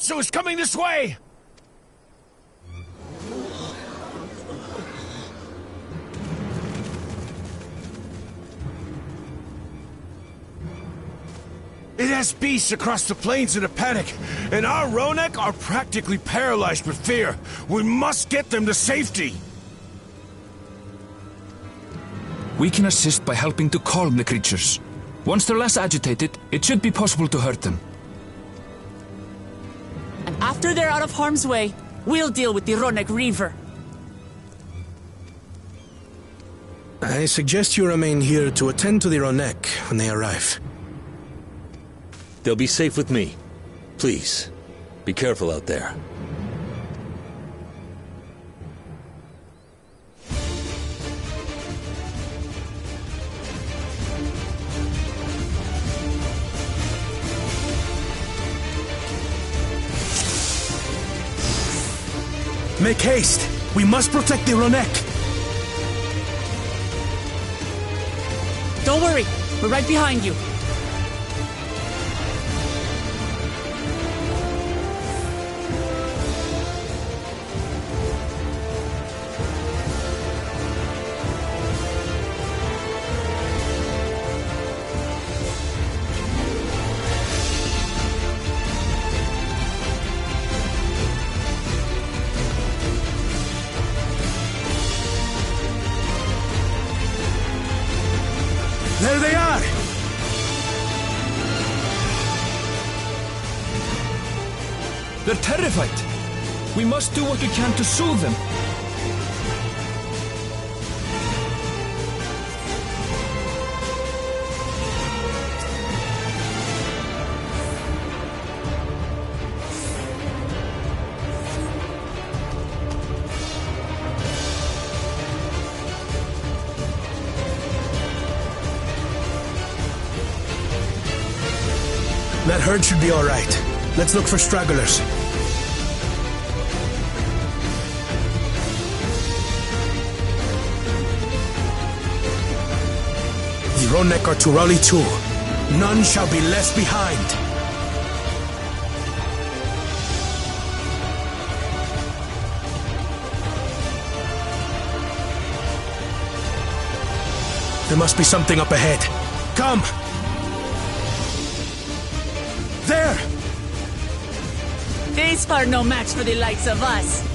Gatsu is coming this way! It has beasts across the plains in a panic, and our Ronek are practically paralyzed with fear. We must get them to safety! We can assist by helping to calm the creatures. Once they're less agitated, it should be possible to hurt them. And after they're out of harm's way, we'll deal with the Ronek Reaver. I suggest you remain here to attend to the Ronek when they arrive. They'll be safe with me. Please, be careful out there. Make haste! We must protect the Ronek! Don't worry, we're right behind you. There they are! They're terrified. We must do what we can to soothe them. That herd should be all right. Let's look for stragglers. The Ronek are to rally too. None shall be left behind. There must be something up ahead. Come! There! These are no match for the likes of us.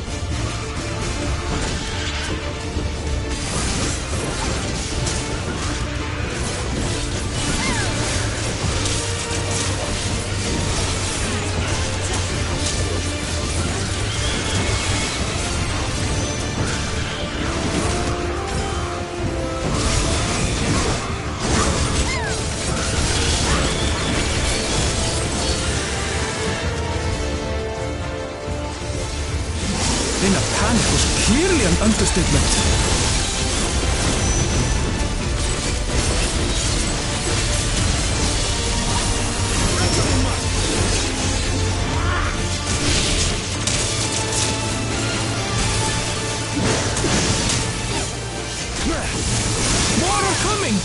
In a panic was clearly an understatement. More are coming!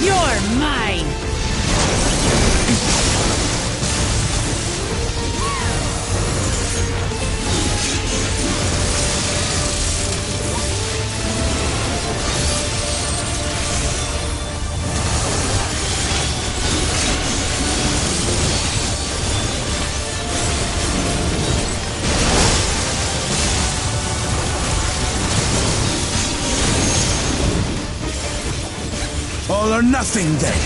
You're mine! All or nothing then.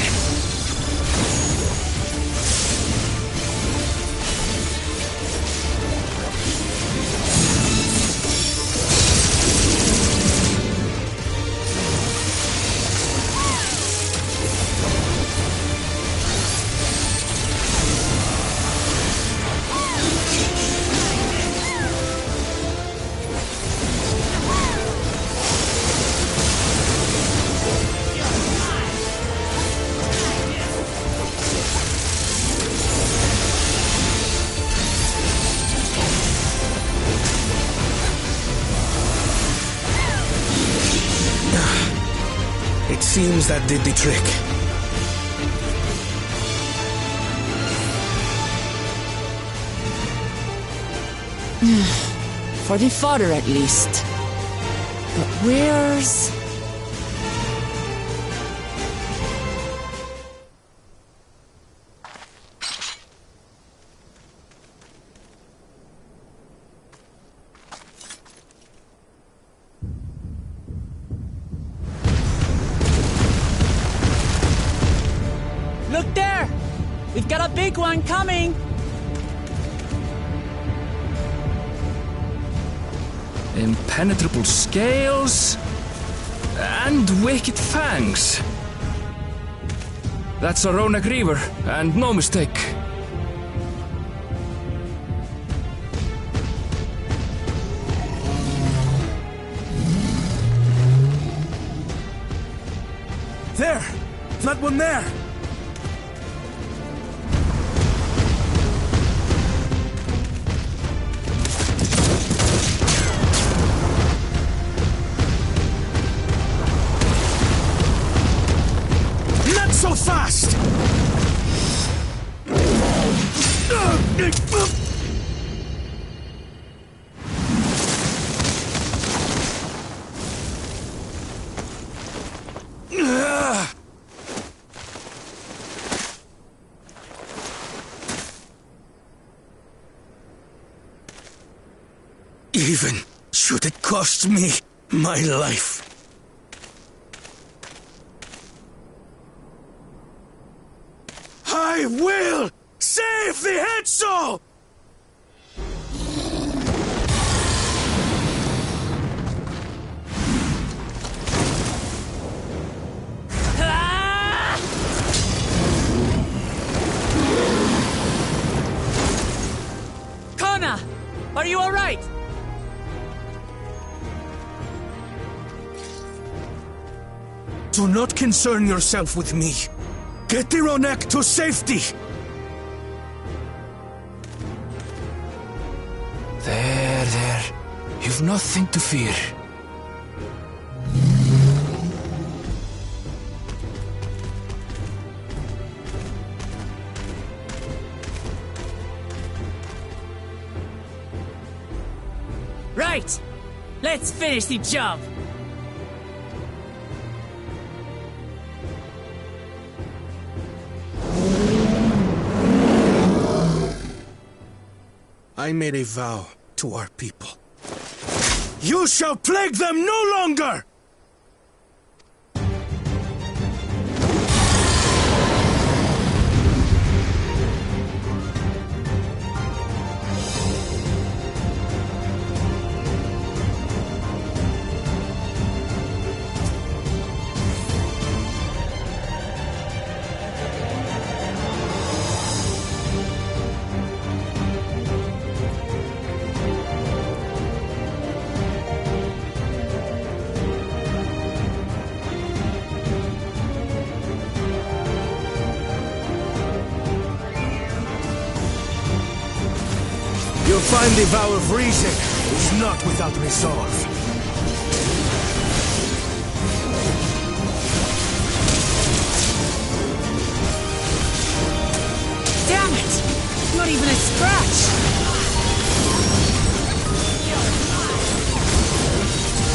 It seems that did the trick. For the fodder, at least. But where's... Look there! We've got a big one coming! Impenetrable scales and wicked fangs. That's a Ronak Reaver, and no mistake. There! That one there! So fast! Even should it cost me my life. I will save the head soul! Kona! Are you alright? Do not concern yourself with me. Get the Ronek to safety! There. You've nothing to fear. Right! Let's finish the job! I made a vow to our people. You shall plague them no longer! You'll find the vow of reason is not without resolve. Damn it! Not even a scratch!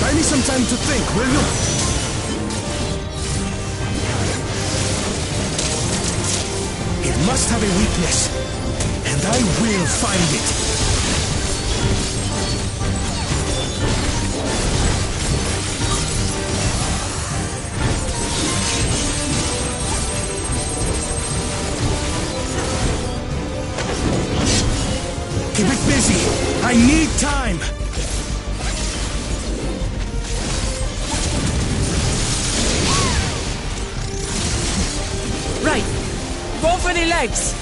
Buy me some time to think, will you? It must have a weakness, and I will find it. Keep it busy. I need time. Right. Go for the legs.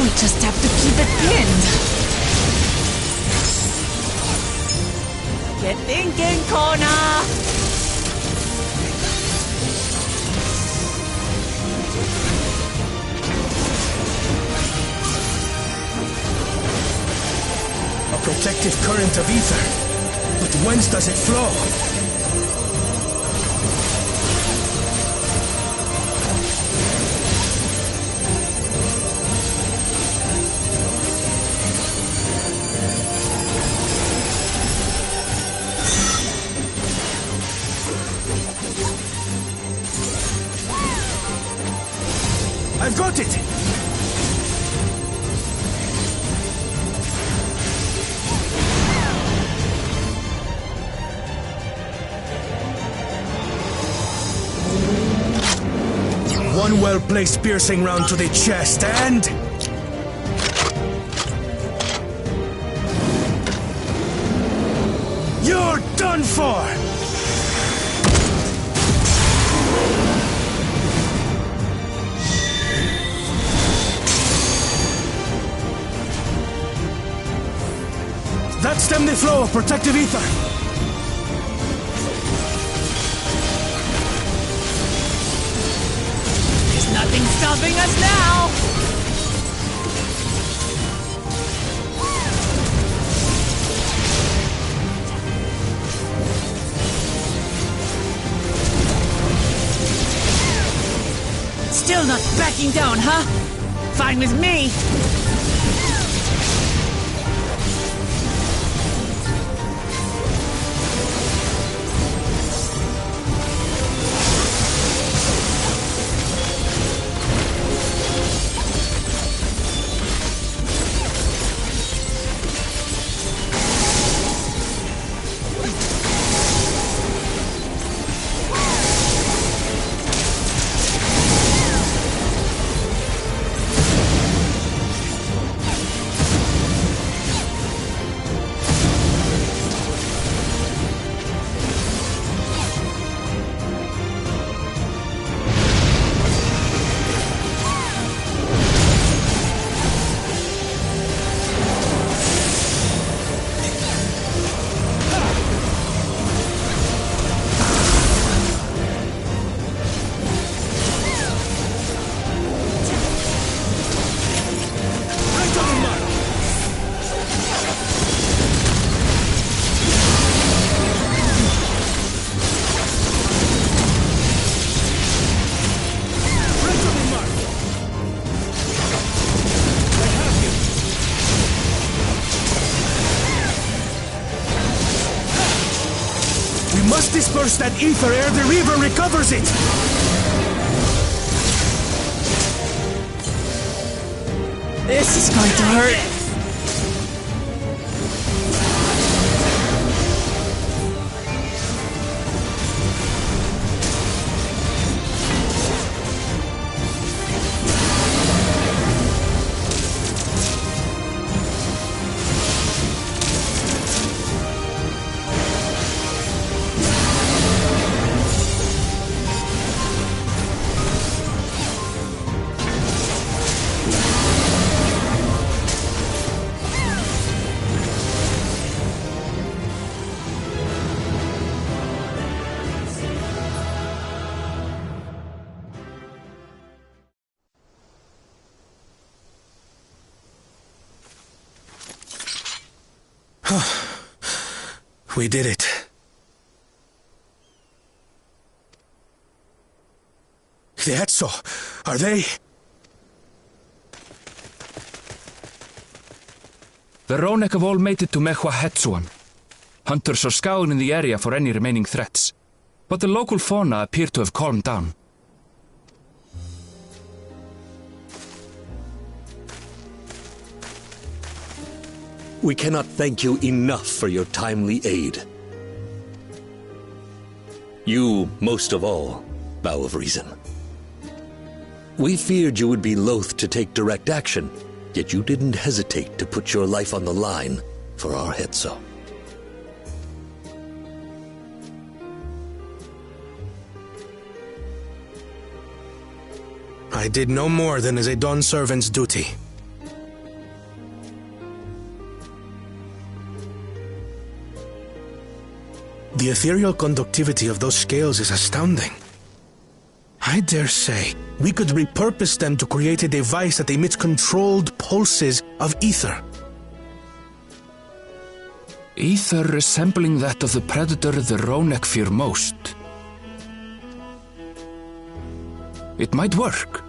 we just have to keep it pinned. Get thinking, Kona! A protective current of ether. But whence does it flow? I've got it! One well-placed piercing round to the chest, and... you're done for! That stemmed the flow of protective ether. There's nothing stopping us now! Still not backing down, huh? Fine with me! Must disperse that ether ere the Reaver recovers it! This is going to hurt. We did it. The Etso, are they? The Ronek have all made it to Mehwa Hetsuan. Hunters are scouring the area for any remaining threats, but the local fauna appear to have calmed down. We cannot thank you enough for your timely aid. You, most of all, Bow of Reason. We feared you would be loath to take direct action, yet you didn't hesitate to put your life on the line for our Hetso. I did no more than is a Dawn servant's duty. The ethereal conductivity of those scales is astounding. I dare say we could repurpose them to create a device that emits controlled pulses of ether. Ether resembling that of the predator the Ronek fear most. It might work.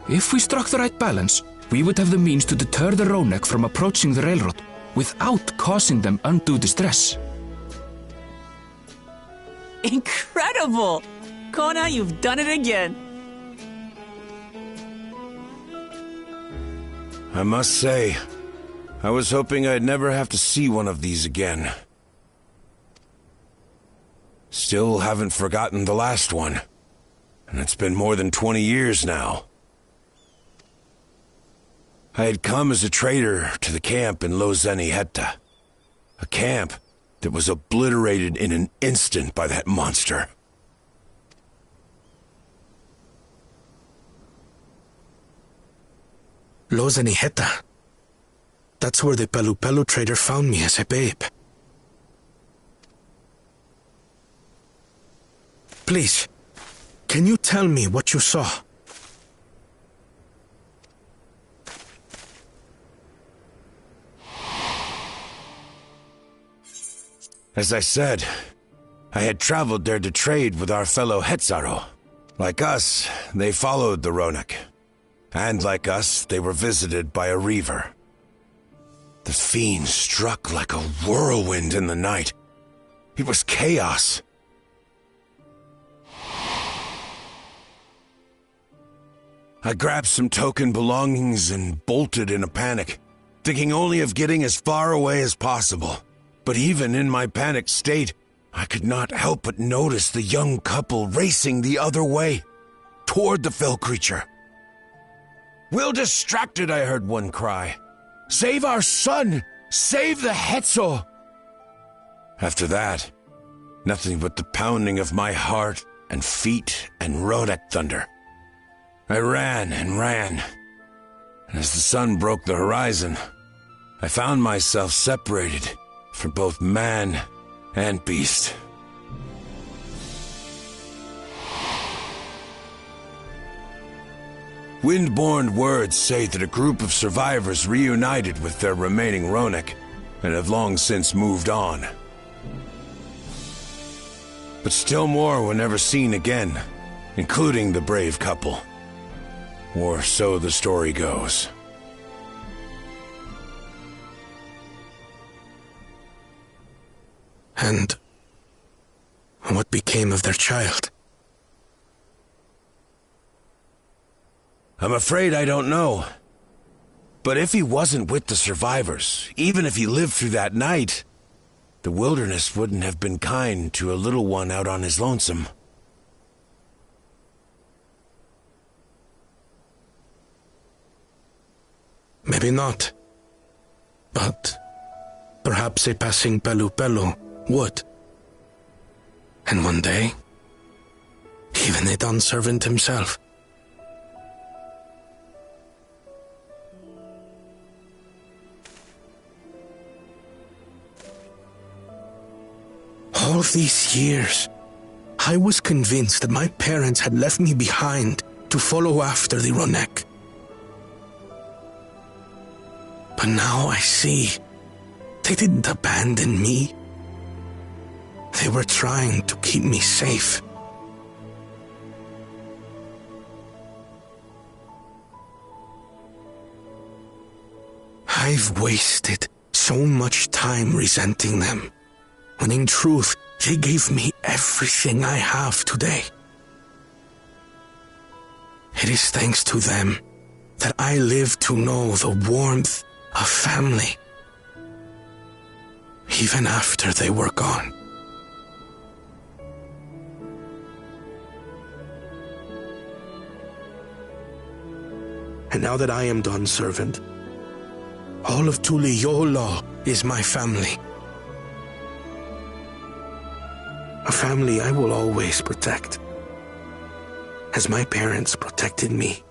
If we struck the right balance, we would have the means to deter the Ronek from approaching the railroad without causing them undue distress. Incredible! Kona, you've done it again. I must say, I was hoping I'd never have to see one of these again. Still haven't forgotten the last one. And it's been more than 20 years now. I had come as a trader to the camp in Lozeni-Hetta. A camp that was obliterated in an instant by that monster. Lozeni-Hetta. That's where the Pelu trader found me as a babe. Please, can you tell me what you saw? As I said, I had traveled there to trade with our fellow Hetzaro. Like us, they followed the Ronek. And like us, they were visited by a reaver. The fiend struck like a whirlwind in the night. It was chaos. I grabbed some token belongings and bolted in a panic, thinking only of getting as far away as possible. But even in my panicked state, I could not help but notice the young couple racing the other way, toward the fell creature. "We're distracted," I heard one cry. "Save our son! Save the Hetzo!" After that, nothing but the pounding of my heart and feet and Ronek thunder. I ran and ran, and as the sun broke the horizon, I found myself separated from both man and beast. Windborne words say that a group of survivors reunited with their remaining Ronek and have long since moved on. But still more were never seen again, including the brave couple. Or so the story goes. And what became of their child? I'm afraid I don't know. But if he wasn't with the survivors, even if he lived through that night, the wilderness wouldn't have been kind to a little one out on his lonesome. Maybe not. But perhaps a passing Pelu would. And one day, even a Dawn servant himself. All these years, I was convinced that my parents had left me behind to follow after the Ronek. But now I see, they didn't abandon me. They were trying to keep me safe. I've wasted so much time resenting them, when in truth, they gave me everything I have today. It is thanks to them that I live to know the warmth of family, even after they were gone. And now that I am Dawn's servant, all of Tuliyola is my family. A family I will always protect, as my parents protected me.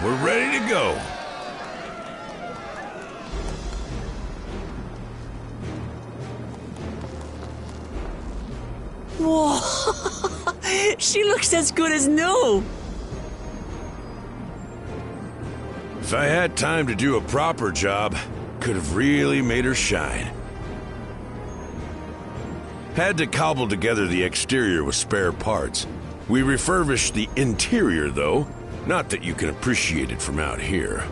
We're ready to go. Whoa! She looks as good as new! If I had time to do a proper job, could have really made her shine. Had to cobble together the exterior with spare parts. We refurbished the interior, though. Not that you can appreciate it from out here.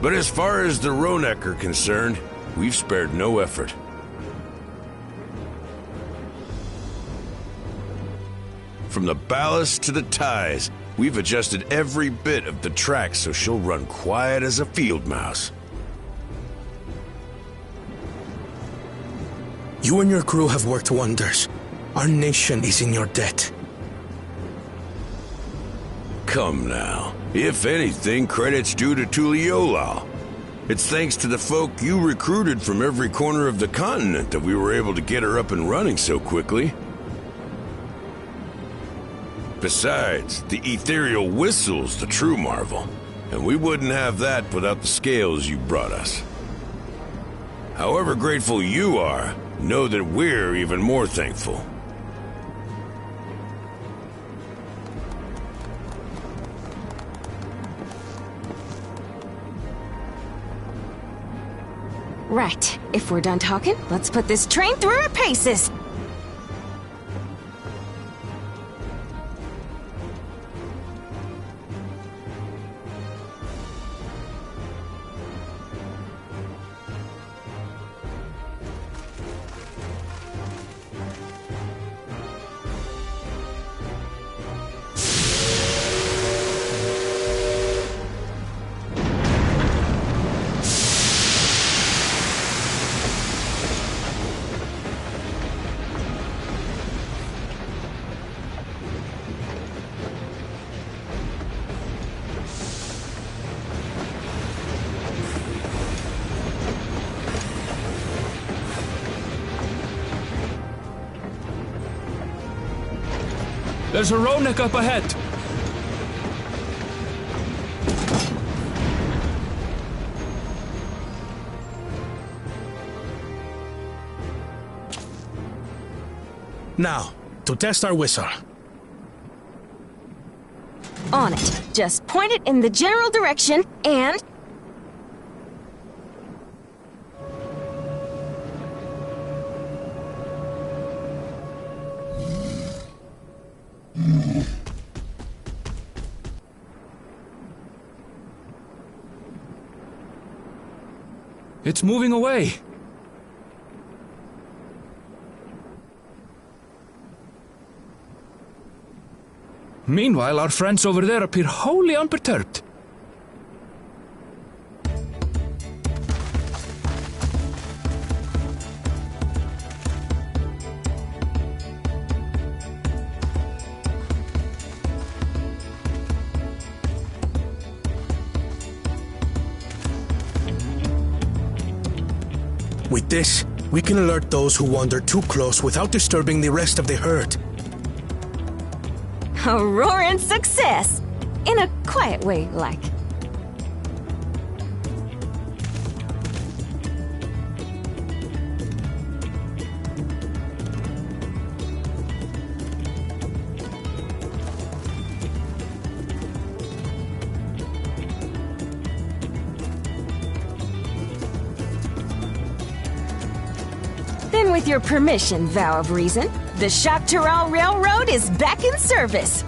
But as far as the Ronek are concerned, we've spared no effort. From the ballast to the ties, we've adjusted every bit of the track so she'll run quiet as a field mouse. You and your crew have worked wonders. Our nation is in your debt. Come now. If anything, credit's due to Tuliolal. It's thanks to the folk you recruited from every corner of the continent that we were able to get her up and running so quickly. Besides, the ethereal whistle's the true marvel, and we wouldn't have that without the scales you brought us. However grateful you are, know that we're even more thankful. Right. If we're done talking, let's put this train through her paces. There's a Ronek up ahead. Now, to test our whistle. On it. Just point it in the general direction and... It's moving away. Meanwhile, our friends over there appear wholly unperturbed. With this, we can alert those who wander too close without disturbing the rest of the herd. A roaring success! In a quiet way, like. Then with your permission, Vow of Reason, the Shaktaral Railroad is back in service.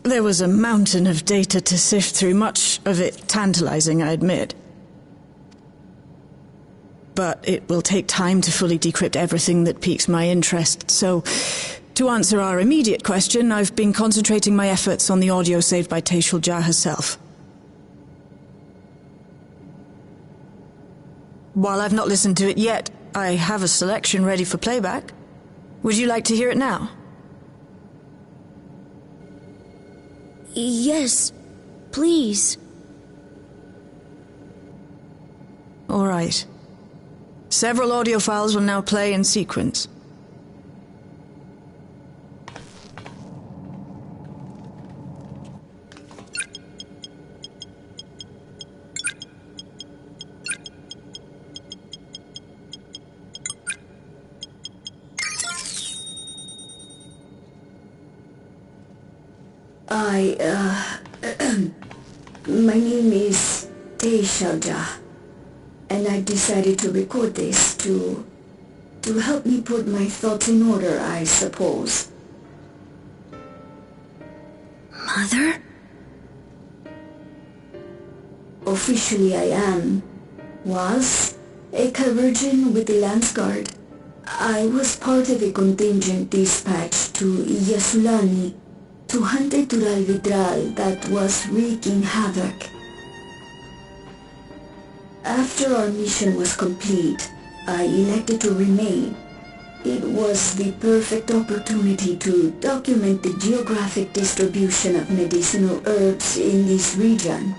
There was a mountain of data to sift through, much of it tantalizing, I admit. But it will take time to fully decrypt everything that piques my interest, so to answer our immediate question, I've been concentrating my efforts on the audio saved by Teishuljah herself. While I've not listened to it yet, I have a selection ready for playback. Would you like to hear it now? Yes, please. All right. Several audio files will now play in sequence. My name is Teishuljah, and I decided to record this to help me put my thoughts in order, I suppose. Mother? Officially I was a Virgin with the Lance Guard. I was part of a contingent dispatched to Yasulani to hunt a Tural Vidral that was wreaking havoc. After our mission was complete, I elected to remain. It was the perfect opportunity to document the geographic distribution of medicinal herbs in this region.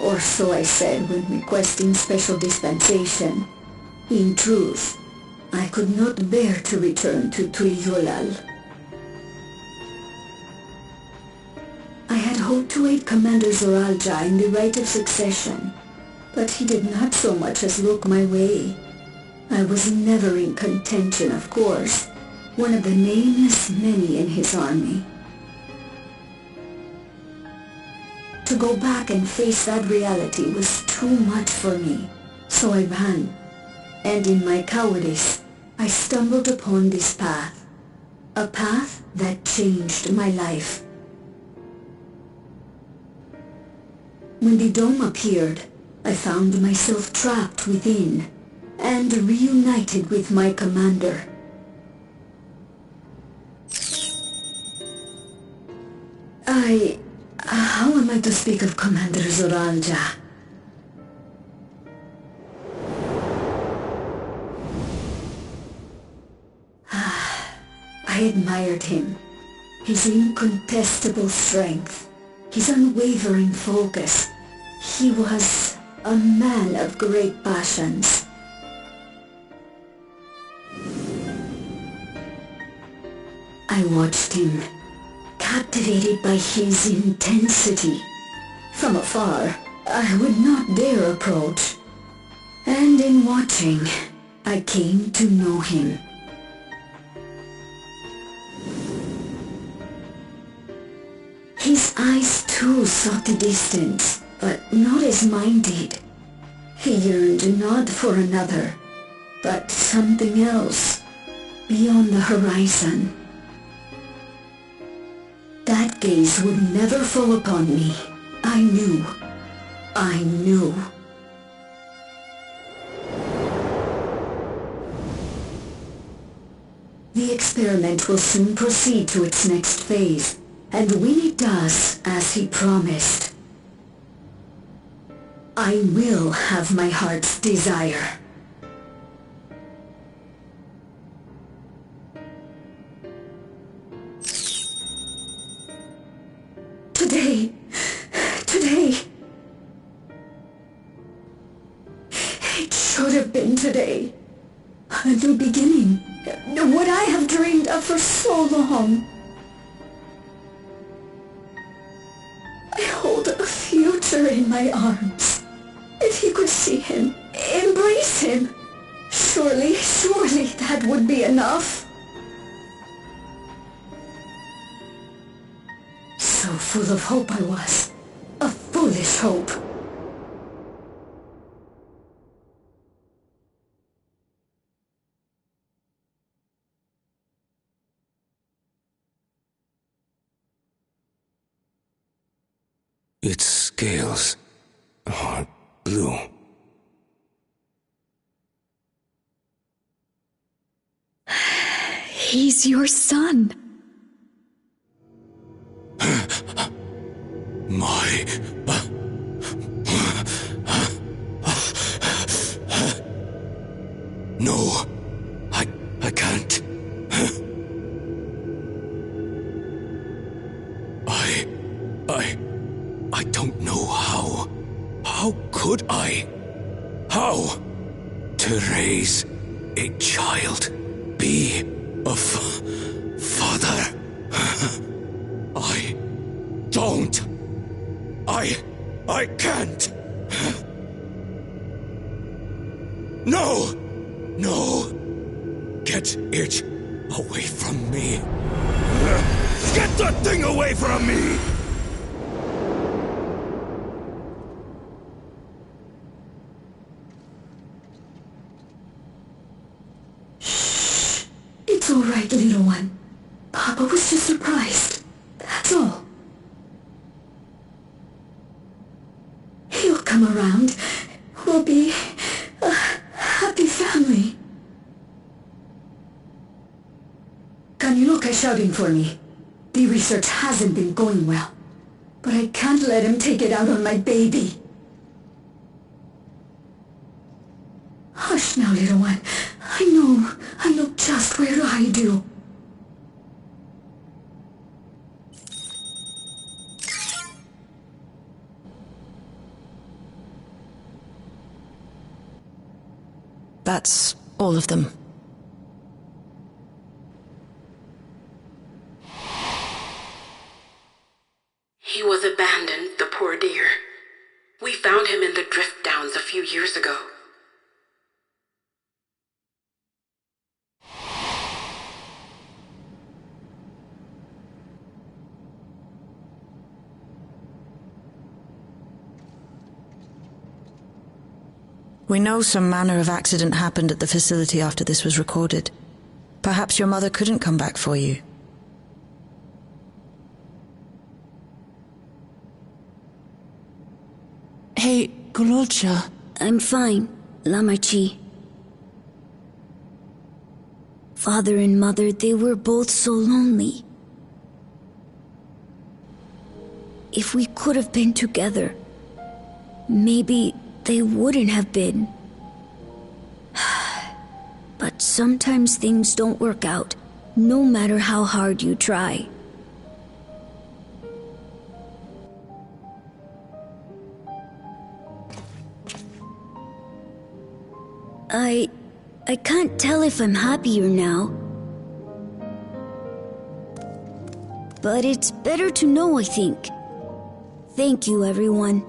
Or so I said when requesting special dispensation. In truth, I could not bear to return to Tulyolal. I had hoped to aid Commander Zoraljah in the right of succession, but he did not so much as look my way. I was never in contention, of course, one of the nameless many in his army. To go back and face that reality was too much for me, so I ran. And in my cowardice, I stumbled upon this path. A path that changed my life. When the dome appeared, I found myself trapped within, and reunited with my commander. How am I to speak of Commander Zoraljah? I admired him. His incontestable strength, his unwavering focus. He was a man of great passions. I watched him, captivated by his intensity. From afar, I would not dare approach. And in watching, I came to know him. His eyes too sought the distance, but not as mine did. He yearned not for another, but something else, beyond the horizon. That gaze would never fall upon me. I knew. The experiment will soon proceed to its next phase, and when it does, as he promised, I will have my heart's desire. Today. It should have been today. A new beginning. What I have dreamed of for so long. I hold a future in my arms. If he could see him, embrace him, surely that would be enough. So full of hope I was. A foolish hope. Its scales are blue. He's your son. My... No, I can't. I don't know how. How could I? How? To raise a child, be a father. I don't. I can't. No! Get it away from me. Get that thing away from me! Shh. It's all right, little one. Papa was just surprised. That's all. He'll come around. We'll be a happy family. Kaniloka's shouting for me. The research hasn't been going well. But I can't let him take it out on my baby. Hush now, little one. I know just where to hide you. That's all of them. He was abandoned, the poor dear. We found him in the drift downs a few years ago. We know some manner of accident happened at the facility after this was recorded. Perhaps your mother couldn't come back for you. Hey, Gololcha. I'm fine, Lamarchi. Father and Mother, they were both so lonely. If we could have been together, maybe they wouldn't have been. But sometimes things don't work out no matter how hard you try. I can't tell if I'm happier now. But it's better to know, I think. Thank you, everyone.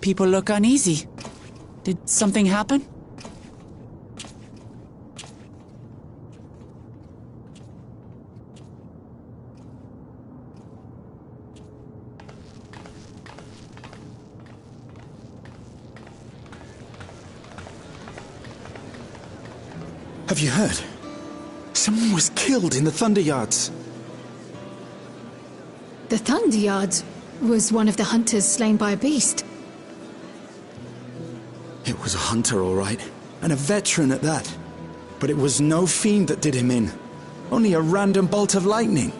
People look uneasy. Did something happen? Have you heard? Someone was killed in the Thunder Yards. The Thunderyard was one of the hunters slain by a beast. It was a hunter, all right, and a veteran at that. But it was no fiend that did him in. Only a random bolt of lightning.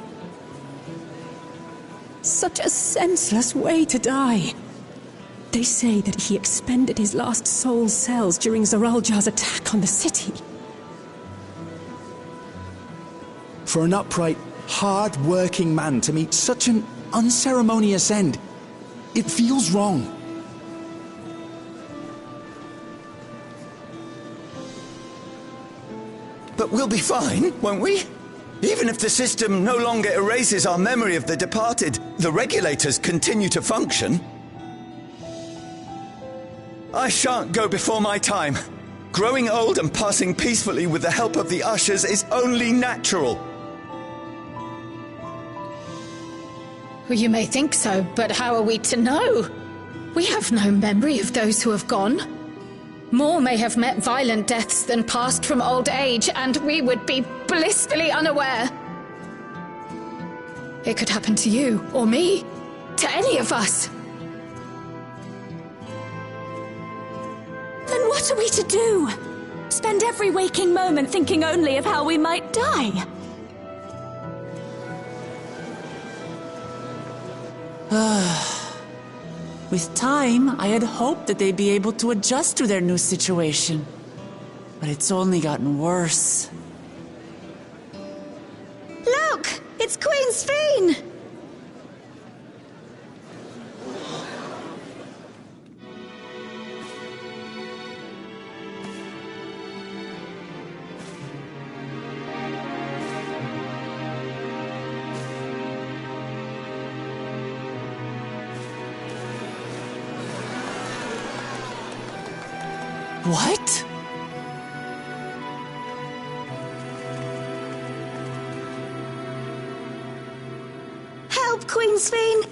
Such a senseless way to die. They say that he expended his last soul cells during Zoraljar's attack on the city. For an upright, hard-working man to meet such an unceremonious end, it feels wrong. But we'll be fine, won't we? Even if the system no longer erases our memory of the departed, the regulators continue to function. I shan't go before my time. Growing old and passing peacefully with the help of the ushers is only natural. Well, you may think so, but how are we to know? We have no memory of those who have gone. More may have met violent deaths than passed from old age, and we would be blissfully unaware. It could happen to you, or me, to any of us. Then what are we to do? Spend every waking moment thinking only of how we might die? With time, I had hoped that they'd be able to adjust to their new situation. But it's only gotten worse. Look! It's Queen Sphene! What? Help, Queen Sphene!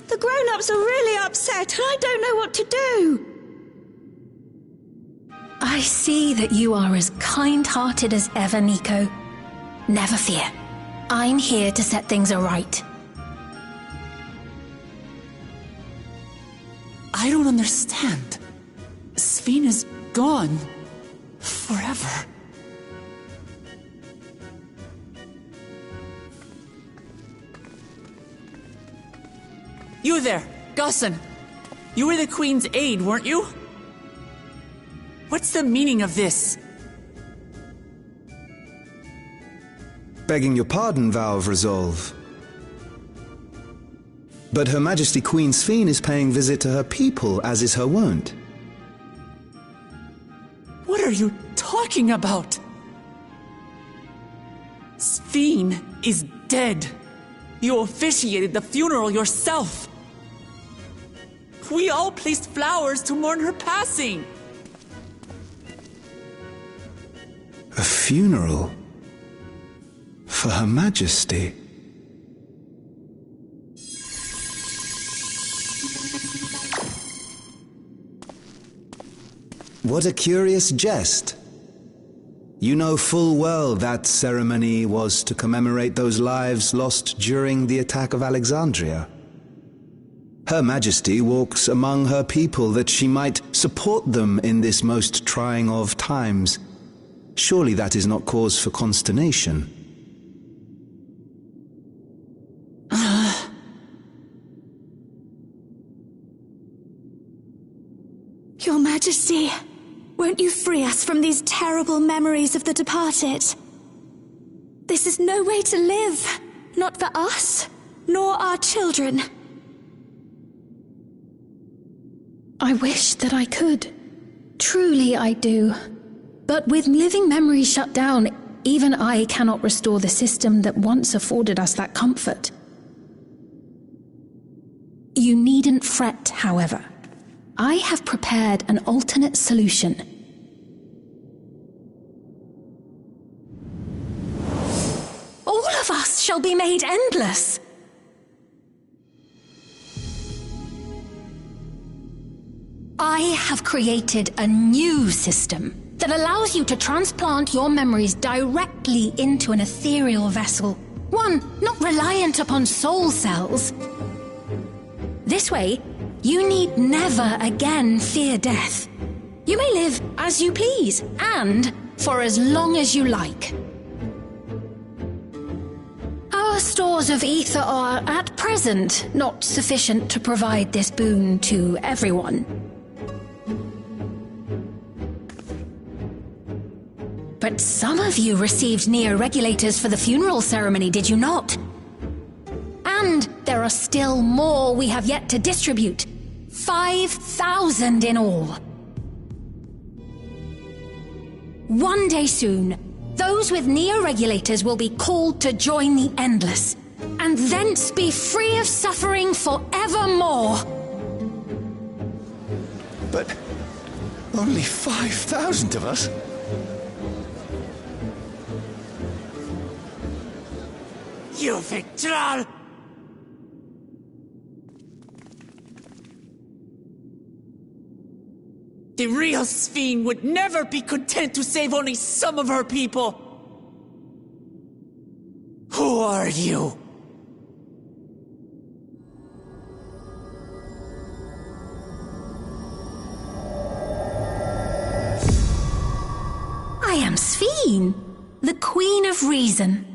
The grown-ups are really upset, and I don't know what to do! I see that you are as kind-hearted as ever, Nico. Never fear. I'm here to set things right. I don't understand. Sphene is gone. Forever. You there, Gusson. You were the Queen's aide, weren't you? What's the meaning of this? Begging your pardon, Vow of Resolve. But Her Majesty Queen Sphene is paying visit to her people, as is her wont. What are you talking about? Sphene is dead. You officiated the funeral yourself. We all placed flowers to mourn her passing. A funeral? For Her Majesty? What a curious jest. You know full well that ceremony was to commemorate those lives lost during the attack of Alexandria. Her Majesty walks among her people that she might support them in this most trying of times. Surely that is not cause for consternation. Your Majesty, won't you free us from these terrible memories of the departed? This is no way to live, not for us, nor our children. I wish that I could. Truly I do. But with living memories shut down, even I cannot restore the system that once afforded us that comfort. You needn't fret, however. I have prepared an alternate solution. All of us shall be made endless. I have created a new system that allows you to transplant your memories directly into an ethereal vessel, One not reliant upon soul cells. This way, you need never again fear death. You may live as you please, and for as long as you like. Our stores of ether are, at present, not sufficient to provide this boon to everyone. But some of you received neo-regulators for the funeral ceremony, did you not? And there are still more we have yet to distribute. 5,000 in all. One day soon, those with neo-regulators will be called to join the Endless, and thence be free of suffering forevermore. But only 5,000 of us? You Victral! The real Sphene would never be content to save only some of her people! Who are you? I am Sphene, the Queen of Reason.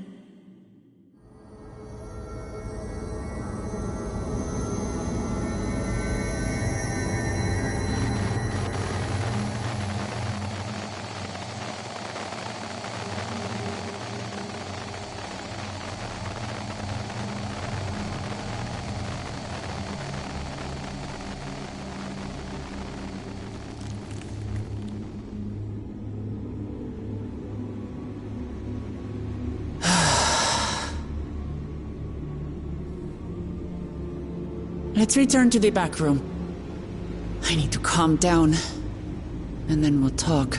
Let's return to the back room. I need to calm down, and then we'll talk.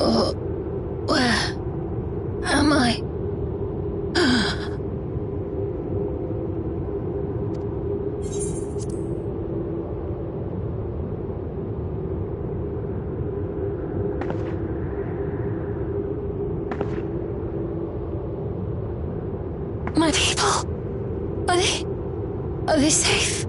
Oh, where am I? My people? Are they safe?